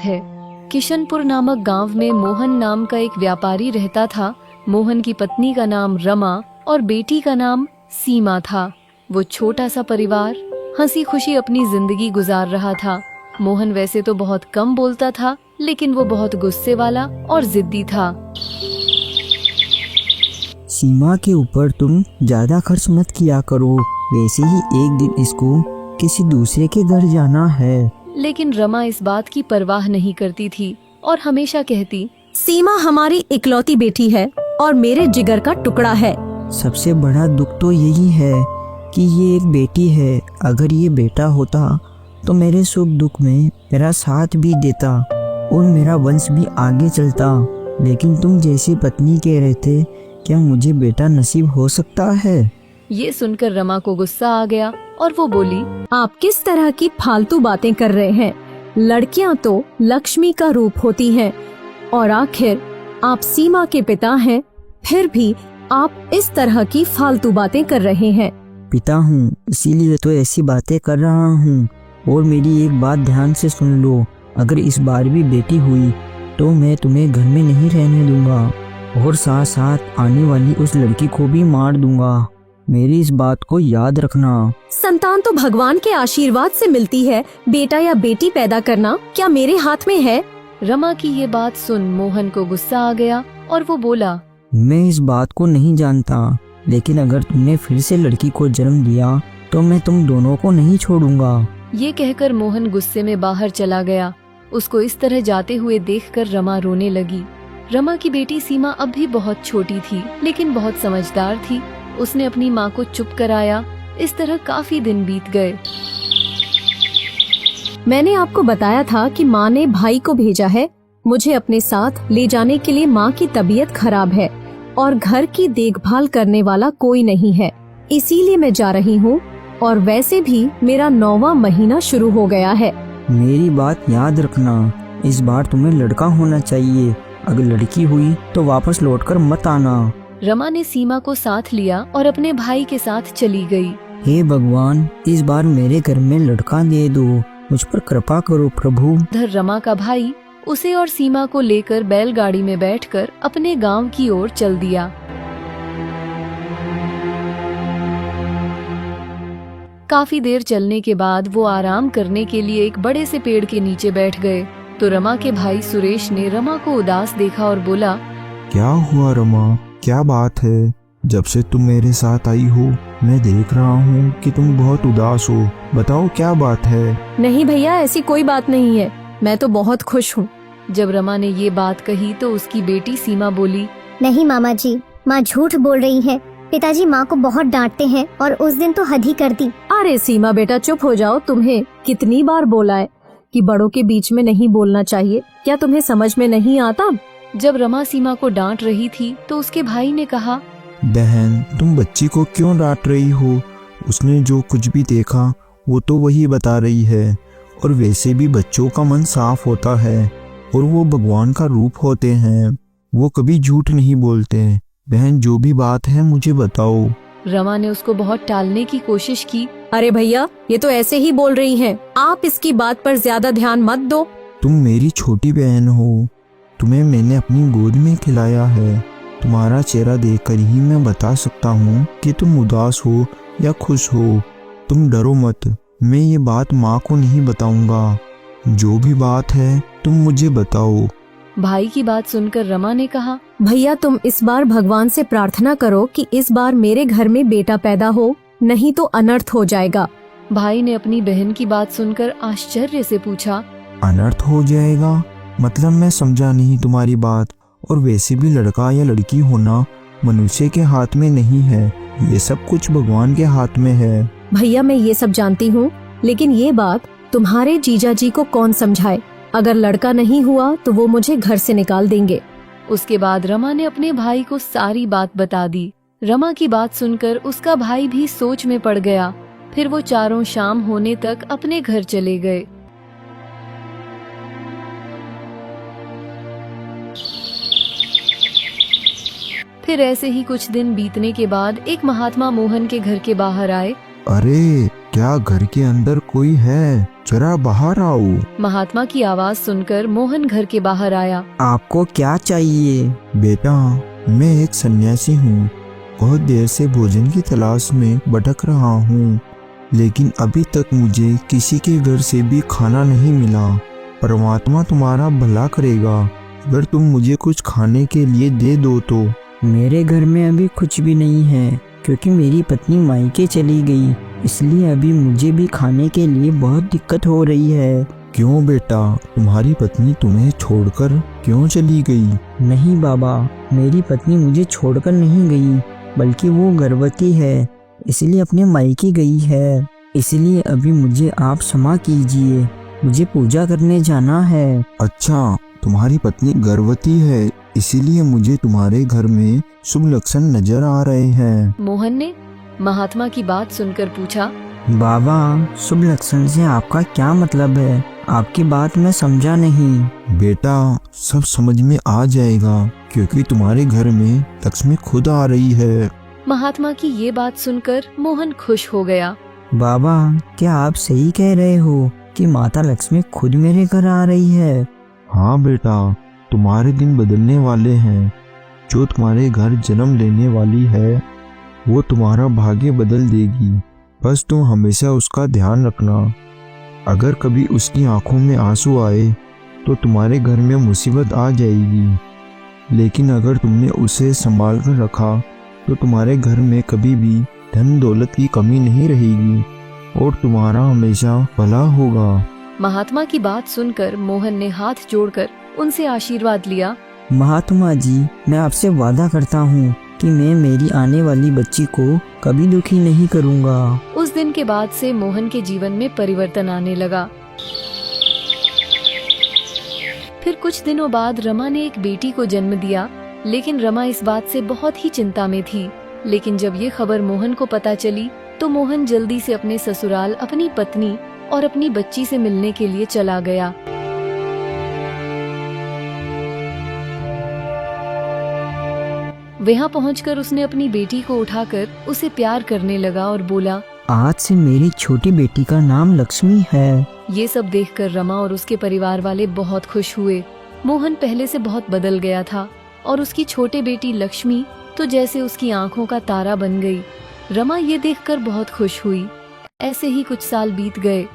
बात है। किशनपुर नामक गांव में मोहन नाम का एक व्यापारी रहता था। मोहन की पत्नी का नाम रमा और बेटी का नाम सीमा था। वो छोटा सा परिवार हंसी खुशी अपनी जिंदगी गुजार रहा था। मोहन वैसे तो बहुत कम बोलता था, लेकिन वो बहुत गुस्से वाला और जिद्दी था। सीमा के ऊपर तुम ज्यादा खर्च मत किया करो, वैसे ही एक दिन इसको किसी दूसरे के घर जाना है। लेकिन रमा इस बात की परवाह नहीं करती थी और हमेशा कहती, सीमा हमारी इकलौती बेटी है और मेरे जिगर का टुकड़ा है। सबसे बड़ा दुख तो यही है कि ये एक बेटी है। अगर ये बेटा होता तो मेरे सुख दुख में मेरा साथ भी देता और मेरा वंश भी आगे चलता। लेकिन तुम जैसी पत्नी कह रहे थे, क्या मुझे बेटा नसीब हो सकता है? ये सुनकर रमा को गुस्सा आ गया और वो बोली, आप किस तरह की फालतू बातें कर रहे हैं? लड़कियां तो लक्ष्मी का रूप होती हैं और आखिर आप सीमा के पिता हैं, फिर भी आप इस तरह की फालतू बातें कर रहे हैं। पिता हूँ इसीलिए तो ऐसी बातें कर रहा हूँ। और मेरी एक बात ध्यान से सुन लो, अगर इस बार भी बेटी हुई तो मैं तुम्हें घर में नहीं रहने दूंगा और साथ साथ आने वाली उस लड़की को भी मार दूंगा। मेरी इस बात को याद रखना। संतान तो भगवान के आशीर्वाद से मिलती है, बेटा या बेटी पैदा करना क्या मेरे हाथ में है? रमा की ये बात सुन मोहन को गुस्सा आ गया और वो बोला, मैं इस बात को नहीं जानता, लेकिन अगर तुमने फिर से लड़की को जन्म दिया तो मैं तुम दोनों को नहीं छोड़ूंगा। ये कहकर मोहन गुस्से में बाहर चला गया। उसको इस तरह जाते हुए देखकर रमा रोने लगी। रमा की बेटी सीमा अब भी बहुत छोटी थी, लेकिन बहुत समझदार थी। उसने अपनी माँ को चुप कराया। इस तरह काफी दिन बीत गए। मैंने आपको बताया था कि माँ ने भाई को भेजा है मुझे अपने साथ ले जाने के लिए। माँ की तबीयत खराब है और घर की देखभाल करने वाला कोई नहीं है, इसीलिए मैं जा रही हूँ। और वैसे भी मेरा 9वां महीना शुरू हो गया है। मेरी बात याद रखना, इस बार तुम्हें लड़का होना चाहिए। अगर लड़की हुई तो वापस लौटकर मत आना। रमा ने सीमा को साथ लिया और अपने भाई के साथ चली गई। हे भगवान, इस बार मेरे घर में लड़का दे दो, मुझ पर कृपा करो प्रभु। उधर रमा का भाई उसे और सीमा को लेकर बैलगाड़ी में बैठकर अपने गांव की ओर चल दिया। काफी देर चलने के बाद वो आराम करने के लिए एक बड़े से पेड़ के नीचे बैठ गए तो रमा के भाई सुरेश ने रमा को उदास देखा और बोला, क्या हुआ रमा, क्या बात है? जब से तुम मेरे साथ आई हो मैं देख रहा हूँ कि तुम बहुत उदास हो। बताओ क्या बात है? नहीं भैया, ऐसी कोई बात नहीं है, मैं तो बहुत खुश हूँ। जब रमा ने ये बात कही तो उसकी बेटी सीमा बोली, नहीं मामा जी, माँ झूठ बोल रही है। पिताजी माँ को बहुत डांटते हैं और उस दिन तो हद ही कर दी। अरे सीमा बेटा चुप हो जाओ, तुम्हें कितनी बार बोला है कि बड़ों के बीच में नहीं बोलना चाहिए, क्या तुम्हें समझ में नहीं आता? जब रमा सीमा को डांट रही थी तो उसके भाई ने कहा, बहन तुम बच्ची को क्यों डांट रही हो? उसने जो कुछ भी देखा वो तो वही बता रही है। और वैसे भी बच्चों का मन साफ होता है और वो भगवान का रूप होते हैं, वो कभी झूठ नहीं बोलते। बहन जो भी बात है मुझे बताओ। रमा ने उसको बहुत टालने की कोशिश की। अरे भैया, ये तो ऐसे ही बोल रही हैं, आप इसकी बात पर ज्यादा ध्यान मत दो। तुम मेरी छोटी बहन हो, तुम्हें मैंने अपनी गोद में खिलाया है। तुम्हारा चेहरा देखकर ही मैं बता सकता हूँ कि तुम उदास हो या खुश हो। तुम डरो मत, मैं ये बात माँ को नहीं बताऊंगा। जो भी बात है तुम मुझे बताओ। भाई की बात सुनकर रमा ने कहा, भैया तुम इस बार भगवान से प्रार्थना करो कि इस बार मेरे घर में बेटा पैदा हो, नहीं तो अनर्थ हो जाएगा। भाई ने अपनी बहन की बात सुनकर आश्चर्य से पूछा, अनर्थ हो जाएगा? मतलब मैं समझा नहीं तुम्हारी बात। और वैसे भी लड़का या लड़की होना मनुष्य के हाथ में नहीं है, ये सब कुछ भगवान के हाथ में है। भैया मैं ये सब जानती हूँ, लेकिन ये बात तुम्हारे जीजा जी को कौन समझाए? अगर लड़का नहीं हुआ तो वो मुझे घर से निकाल देंगे। उसके बाद रमा ने अपने भाई को सारी बात बता दी। रमा की बात सुनकर उसका भाई भी सोच में पड़ गया। फिर वो चारों शाम होने तक अपने घर चले गए। फिर ऐसे ही कुछ दिन बीतने के बाद एक महात्मा मोहन के घर के बाहर आए। अरे क्या घर के अंदर कोई है? जरा बाहर आओ। महात्मा की आवाज सुनकर मोहन घर के बाहर आया। आपको क्या चाहिए? बेटा, मैं एक सन्यासी हूँ। बहुत देर से भोजन की तलाश में भटक रहा हूँ, लेकिन अभी तक मुझे किसी के घर से भी खाना नहीं मिला। परमात्मा तुम्हारा भला करेगा अगर तुम मुझे कुछ खाने के लिए दे दो तो। मेरे घर में अभी कुछ भी नहीं है, क्योंकि मेरी पत्नी मायके चली गई, इसलिए अभी मुझे भी खाने के लिए बहुत दिक्कत हो रही है। क्यों बेटा, तुम्हारी पत्नी तुम्हें छोड़कर क्यों चली गई? नहीं बाबा, मेरी पत्नी मुझे छोड़कर नहीं गई, बल्कि वो गर्भवती है, इसलिए अपने मायके गई है। इसलिए अभी मुझे आप क्षमा कीजिए, मुझे पूजा करने जाना है। अच्छा, तुम्हारी पत्नी गर्भवती है, इसीलिए मुझे तुम्हारे घर में शुभ लक्षण नजर आ रहे हैं। मोहन ने महात्मा की बात सुनकर पूछा। बाबा, शुभ लक्षण से आपका क्या मतलब है? आपकी बात मैं समझा नहीं। बेटा, सब समझ में आ जाएगा, क्योंकि तुम्हारे घर में लक्ष्मी खुद आ रही है। महात्मा की ये बात सुनकर मोहन खुश हो गया। बाबा, क्या आप सही कह रहे हो कि माता लक्ष्मी खुद मेरे घर आ रही है? हाँ बेटा, तुम्हारे दिन बदलने वाले हैं। जो तुम्हारे घर जन्म लेने वाली है, वो तुम्हारा भाग्य बदल देगी। बस तुम हमेशा उसका ध्यान रखना। अगर कभी उसकी आंखों में आंसू आए तो तुम्हारे घर में मुसीबत आ जाएगी, लेकिन अगर तुमने उसे संभाल कर रखा तो तुम्हारे घर में कभी भी धन दौलत की कमी नहीं रहेगी और तुम्हारा हमेशा भला होगा। महात्मा की बात सुनकर मोहन ने हाथ जोड़कर उनसे आशीर्वाद लिया। महात्मा जी, मैं आपसे वादा करता हूँ कि मैं मेरी आने वाली बच्ची को कभी दुखी नहीं करूँगा। उस दिन के बाद से मोहन के जीवन में परिवर्तन आने लगा। फिर कुछ दिनों बाद रमा ने एक बेटी को जन्म दिया, लेकिन रमा इस बात से बहुत ही चिंता में थी। लेकिन जब ये खबर मोहन को पता चली तो मोहन जल्दी से अपने ससुराल अपनी पत्नी और अपनी बच्ची से मिलने के लिए चला गया। वहाँ पहुंचकर उसने अपनी बेटी को उठाकर उसे प्यार करने लगा और बोला, आज से मेरी छोटी बेटी का नाम लक्ष्मी है। ये सब देखकर रमा और उसके परिवार वाले बहुत खुश हुए। मोहन पहले से बहुत बदल गया था और उसकी छोटी बेटी लक्ष्मी तो जैसे उसकी आंखों का तारा बन गई। रमा ये देखकर बहुत खुश हुई। ऐसे ही कुछ साल बीत गए।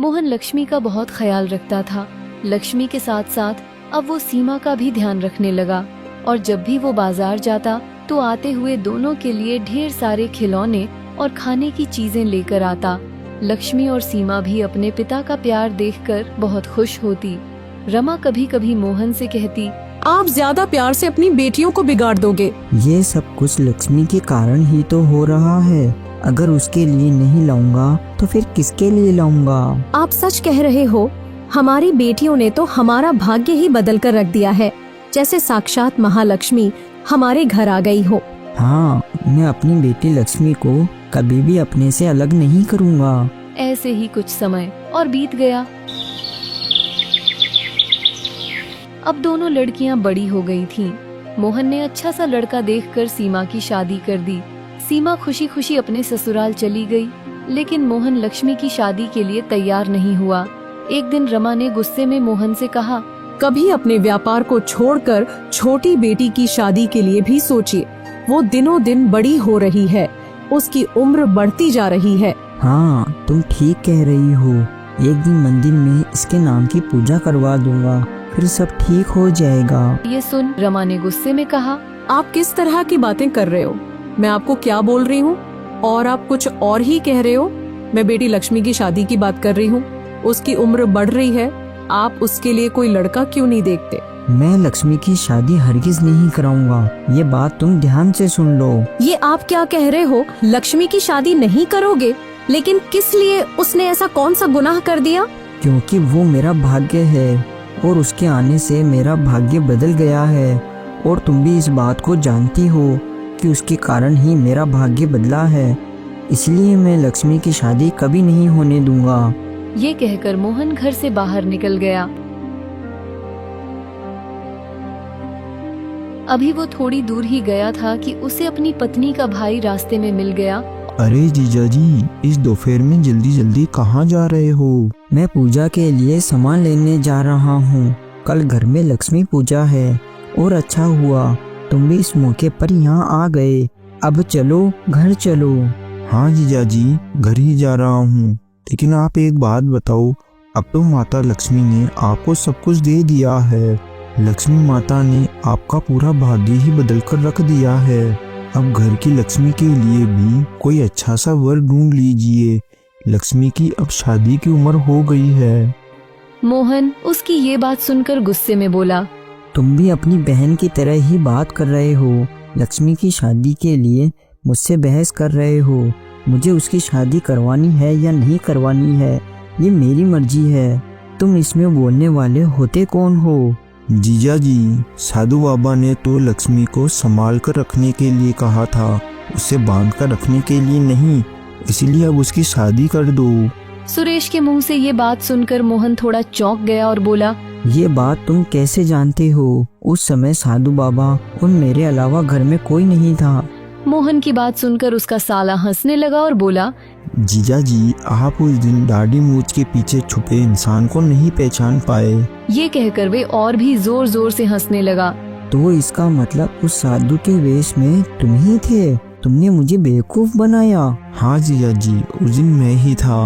मोहन लक्ष्मी का बहुत ख्याल रखता था। लक्ष्मी के साथ साथ अब वो सीमा का भी ध्यान रखने लगा और जब भी वो बाजार जाता तो आते हुए दोनों के लिए ढेर सारे खिलौने और खाने की चीजें लेकर आता। लक्ष्मी और सीमा भी अपने पिता का प्यार देखकर बहुत खुश होती। रमा कभी कभी मोहन से कहती, आप ज्यादा प्यार से अपनी बेटियों को बिगाड़ दोगे। ये सब कुछ लक्ष्मी के कारण ही तो हो रहा है। अगर उसके लिए नहीं लाऊंगा तो फिर किसके लिए लाऊंगा? आप सच कह रहे हो। हमारी बेटियों ने तो हमारा भाग्य ही बदल कर रख दिया है, जैसे साक्षात महालक्ष्मी हमारे घर आ गई हो। हाँ, मैं अपनी बेटी लक्ष्मी को कभी भी अपने से अलग नहीं करूँगा। ऐसे ही कुछ समय और बीत गया। अब दोनों लड़कियां बड़ी हो गई थीं। मोहन ने अच्छा सा लड़का देखकर सीमा की शादी कर दी। सीमा खुशी खुशी अपने ससुराल चली गई, लेकिन मोहन लक्ष्मी की शादी के लिए तैयार नहीं हुआ। एक दिन रमा ने गुस्से में मोहन से कहा, कभी अपने व्यापार को छोड़कर छोटी बेटी की शादी के लिए भी सोचिए। वो दिनों दिन बड़ी हो रही है, उसकी उम्र बढ़ती जा रही है। हाँ, तुम ठीक कह रही हो। एक दिन मंदिर में इसके नाम की पूजा करवा दूंगा, फिर सब ठीक हो जाएगा। ये सुन रमा ने गुस्से में कहा, आप किस तरह की बातें कर रहे हो? मैं आपको क्या बोल रही हूँ और आप कुछ और ही कह रहे हो। मैं बेटी लक्ष्मी की शादी की बात कर रही हूँ। उसकी उम्र बढ़ रही है, आप उसके लिए कोई लड़का क्यों नहीं देखते? मैं लक्ष्मी की शादी हरगिज नहीं कराऊंगा। ये बात तुम ध्यान से सुन लो। ये आप क्या कह रहे हो? लक्ष्मी की शादी नहीं करोगे? लेकिन किस लिए? उसने ऐसा कौन सा गुनाह कर दिया? क्योंकि वो मेरा भाग्य है और उसके आने से मेरा भाग्य बदल गया है, और तुम भी इस बात को जानती हो कि उसके कारण ही मेरा भाग्य बदला है। इसलिए मैं लक्ष्मी की शादी कभी नहीं होने दूंगा। ये कहकर मोहन घर से बाहर निकल गया। अभी वो थोड़ी दूर ही गया था कि उसे अपनी पत्नी का भाई रास्ते में मिल गया। अरे जीजा जी, इस दोपहर में जल्दी जल्दी कहाँ जा रहे हो? मैं पूजा के लिए सामान लेने जा रहा हूँ। कल घर में लक्ष्मी पूजा है और अच्छा हुआ तुम भी इस मौके पर यहाँ आ गए। अब चलो घर चलो। हाँ जीजा जी, घर ही जा रहा हूँ। लेकिन आप एक बात बताओ, अब तो माता लक्ष्मी ने आपको सब कुछ दे दिया है। लक्ष्मी माता ने आपका पूरा भाग्य ही बदल कर रख दिया है। अब घर की लक्ष्मी के लिए भी कोई अच्छा सा वर ढूंढ लीजिए। लक्ष्मी की अब शादी की उम्र हो गई है। मोहन उसकी ये बात सुनकर गुस्से में बोला। तुम भी अपनी बहन की तरह ही बात कर रहे हो। लक्ष्मी की शादी के लिए मुझसे बहस कर रहे हो। मुझे उसकी शादी करवानी है या नहीं करवानी है, ये मेरी मर्जी है। तुम इसमें बोलने वाले होते कौन हो? जीजा जी, साधु बाबा ने तो लक्ष्मी को संभाल कर रखने के लिए कहा था, उसे बांध कर रखने के लिए नहीं। इसलिए अब उसकी शादी कर दो। सुरेश के मुंह से ये बात सुनकर मोहन थोड़ा चौंक गया और बोला, ये बात तुम कैसे जानते हो? उस समय साधु बाबा और मेरे अलावा घर में कोई नहीं था। मोहन की बात सुनकर उसका साला हंसने लगा और बोला, जीजा जी, आप उस दिन दाढ़ी मूछ के पीछे छुपे इंसान को नहीं पहचान पाए। ये कहकर वे और भी जोर जोर से हंसने लगा। तो इसका मतलब उस साधु के वेश में तुम ही थे? तुमने मुझे बेवकूफ बनाया। हाँ जीजा जी, उस दिन मैं ही था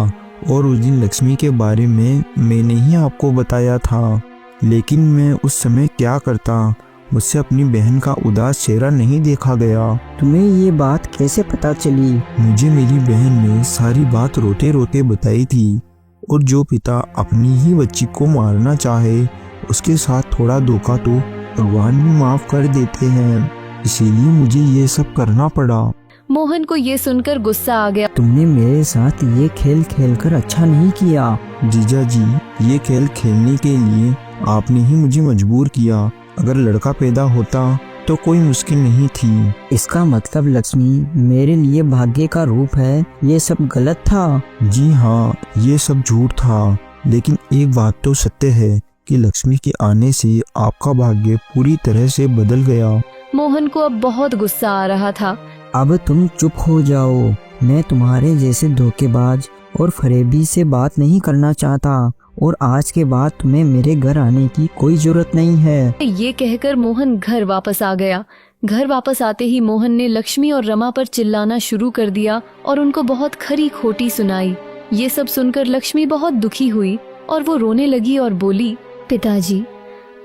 और उस दिन लक्ष्मी के बारे में मैंने ही आपको बताया था। लेकिन मैं उस समय क्या करता, मुझसे अपनी बहन का उदास चेहरा नहीं देखा गया। तुम्हें ये बात कैसे पता चली? मुझे मेरी बहन ने सारी बात रोते रोते बताई थी। और जो पिता अपनी ही बच्ची को मारना चाहे, उसके साथ थोड़ा धोखा तो भगवान भी माफ कर देते हैं। इसीलिए मुझे ये सब करना पड़ा। मोहन को ये सुनकर गुस्सा आ गया। तुमने मेरे साथ ये खेल खेलकर अच्छा नहीं किया। जीजा जी, ये खेल खेलने के लिए आपने ही मुझे मजबूर किया। अगर लड़का पैदा होता तो कोई मुश्किल नहीं थी। इसका मतलब लक्ष्मी मेरे लिए भाग्य का रूप है, ये सब गलत था। जी हाँ, ये सब झूठ था। लेकिन एक बात तो सत्य है कि लक्ष्मी के आने से आपका भाग्य पूरी तरह से बदल गया। मोहन को अब बहुत गुस्सा आ रहा था। अब तुम चुप हो जाओ। मैं तुम्हारे जैसे धोखेबाज और फरेबी से बात नहीं करना चाहता और आज के बाद तुम्हें मेरे घर आने की कोई जरूरत नहीं है। ये कहकर मोहन घर वापस आ गया। घर वापस आते ही मोहन ने लक्ष्मी और रमा पर चिल्लाना शुरू कर दिया और उनको बहुत खरी खोटी सुनाई। ये सब सुनकर लक्ष्मी बहुत दुखी हुई और वो रोने लगी और बोली, पिताजी,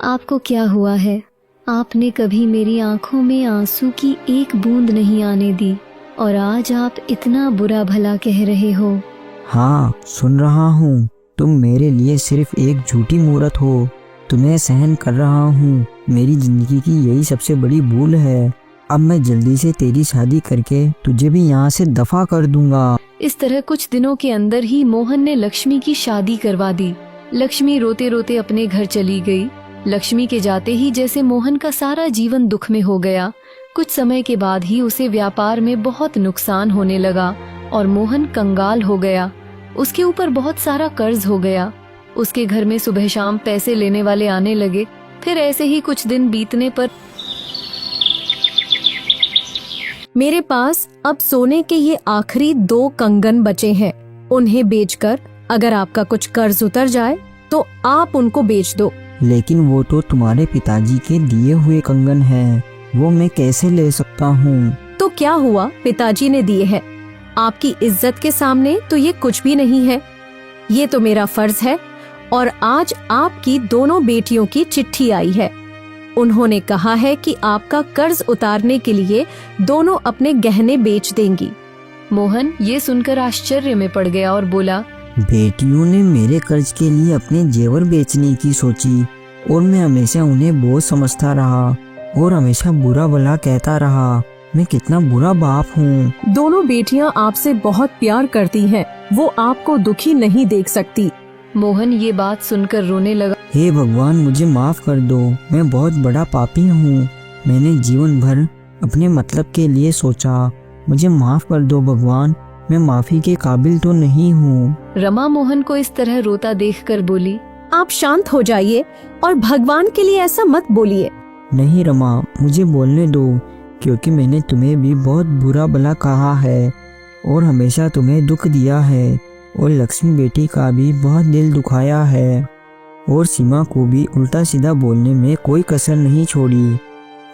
आपको क्या हुआ है? आपने कभी मेरी आंखों में आंसू की एक बूंद नहीं आने दी और आज आप इतना बुरा भला कह रहे हो। हाँ, सुन रहा हूँ। तुम मेरे लिए सिर्फ एक झूठी मूरत हो। तुम्हें सहन कर रहा हूँ। मेरी जिंदगी की यही सबसे बड़ी भूल है। अब मैं जल्दी से तेरी शादी करके तुझे भी यहाँ से दफा कर दूंगा। इस तरह कुछ दिनों के अंदर ही मोहन ने लक्ष्मी की शादी करवा दी। लक्ष्मी रोते रोते अपने घर चली गई। लक्ष्मी के जाते ही जैसे मोहन का सारा जीवन दुख में हो गया। कुछ समय के बाद ही उसे व्यापार में बहुत नुकसान होने लगा और मोहन कंगाल हो गया। उसके ऊपर बहुत सारा कर्ज हो गया। उसके घर में सुबह शाम पैसे लेने वाले आने लगे। फिर ऐसे ही कुछ दिन बीतने पर मेरे पास अब सोने के ये आखिरी 2 कंगन बचे हैं। उन्हें बेचकर अगर आपका कुछ कर्ज उतर जाए तो आप उनको बेच दो। लेकिन वो तो तुम्हारे पिताजी के दिए हुए कंगन हैं, वो मैं कैसे ले सकता हूँ? तो क्या हुआ, पिताजी ने दिए हैं। आपकी इज्जत के सामने तो ये कुछ भी नहीं है। ये तो मेरा फर्ज है और आज आपकी दोनों बेटियों की चिट्ठी आई है। उन्होंने कहा है कि आपका कर्ज उतारने के लिए दोनों अपने गहने बेच देंगी। मोहन ये सुनकर आश्चर्य में पड़ गया और बोला, बेटियों ने मेरे कर्ज के लिए अपने जेवर बेचने की सोची और मैं हमेशा उन्हें बोझ समझता रहा और हमेशा बुरा भला कहता रहा। मैं कितना बुरा बाप हूँ। दोनों बेटियां आपसे बहुत प्यार करती हैं। वो आपको दुखी नहीं देख सकती। मोहन ये बात सुनकर रोने लगा। हे भगवान, मुझे माफ कर दो। मैं बहुत बड़ा पापी हूँ। मैंने जीवन भर अपने मतलब के लिए सोचा। मुझे माफ कर दो भगवान। मैं माफी के काबिल तो नहीं हूँ। रमा मोहन को इस तरह रोता देखकर बोली, आप शांत हो जाइए और भगवान के लिए ऐसा मत बोलिए। नहीं रमा, मुझे बोलने दो, क्योंकि मैंने तुम्हें भी बहुत बुरा भला कहा है और हमेशा तुम्हें दुख दिया है और लक्ष्मी बेटी का भी बहुत दिल दुखाया है और सीमा को भी उल्टा सीधा बोलने में कोई कसर नहीं छोड़ी।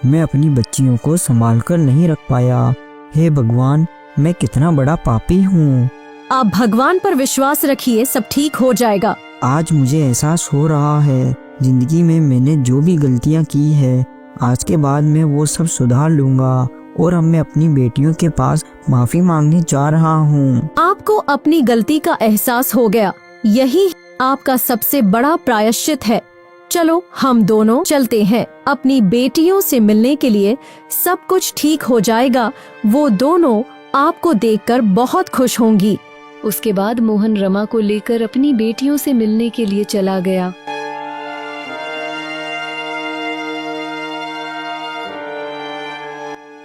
मैं अपनी बच्चियों को संभाल कर नहीं रख पाया। हे भगवान, मैं कितना बड़ा पापी हूँ। आप भगवान पर विश्वास रखिए, सब ठीक हो जाएगा। आज मुझे एहसास हो रहा है जिंदगी में मैंने जो भी गलतियाँ की है, आज के बाद मैं वो सब सुधार लूंगा और अब मैं अपनी बेटियों के पास माफी मांगने जा रहा हूँ। आपको अपनी गलती का एहसास हो गया, यही आपका सबसे बड़ा प्रायश्चित है। चलो हम दोनों चलते हैं अपनी बेटियों से मिलने के लिए, सब कुछ ठीक हो जाएगा। वो दोनों आपको देखकर बहुत खुश होंगी। उसके बाद मोहन रमा को लेकर अपनी बेटियों से मिलने के लिए चला गया।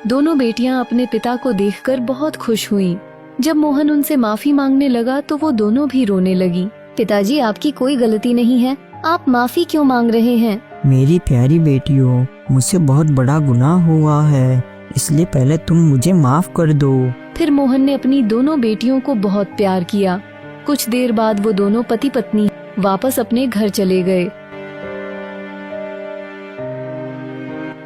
दोनों बेटियां अपने पिता को देखकर बहुत खुश हुईं। जब मोहन उनसे माफी मांगने लगा तो वो दोनों भी रोने लगी। पिताजी, आपकी कोई गलती नहीं है, आप माफी क्यों मांग रहे हैं? मेरी प्यारी बेटियों, मुझसे बहुत बड़ा गुनाह हुआ है, इसलिए पहले तुम मुझे माफ कर दो। फिर मोहन ने अपनी दोनों बेटियों को बहुत प्यार किया। कुछ देर बाद वो दोनों पति पत्नी वापस अपने घर चले गए।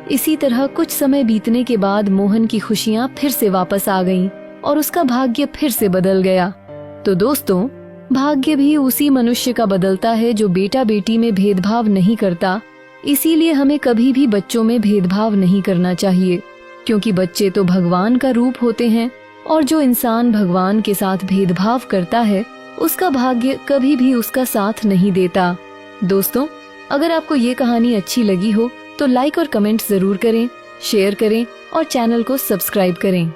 इसी तरह कुछ समय बीतने के बाद मोहन की खुशियां फिर से वापस आ गईं और उसका भाग्य फिर से बदल गया। तो दोस्तों, भाग्य भी उसी मनुष्य का बदलता है जो बेटा बेटी में भेदभाव नहीं करता। इसीलिए हमें कभी भी बच्चों में भेदभाव नहीं करना चाहिए, क्योंकि बच्चे तो भगवान का रूप होते हैं और जो इंसान भगवान के साथ भेदभाव करता है उसका भाग्य कभी भी उसका साथ नहीं देता। दोस्तों, अगर आपको ये कहानी अच्छी लगी हो तो लाइक और कमेंट जरूर करें, शेयर करें और चैनल को सब्सक्राइब करें।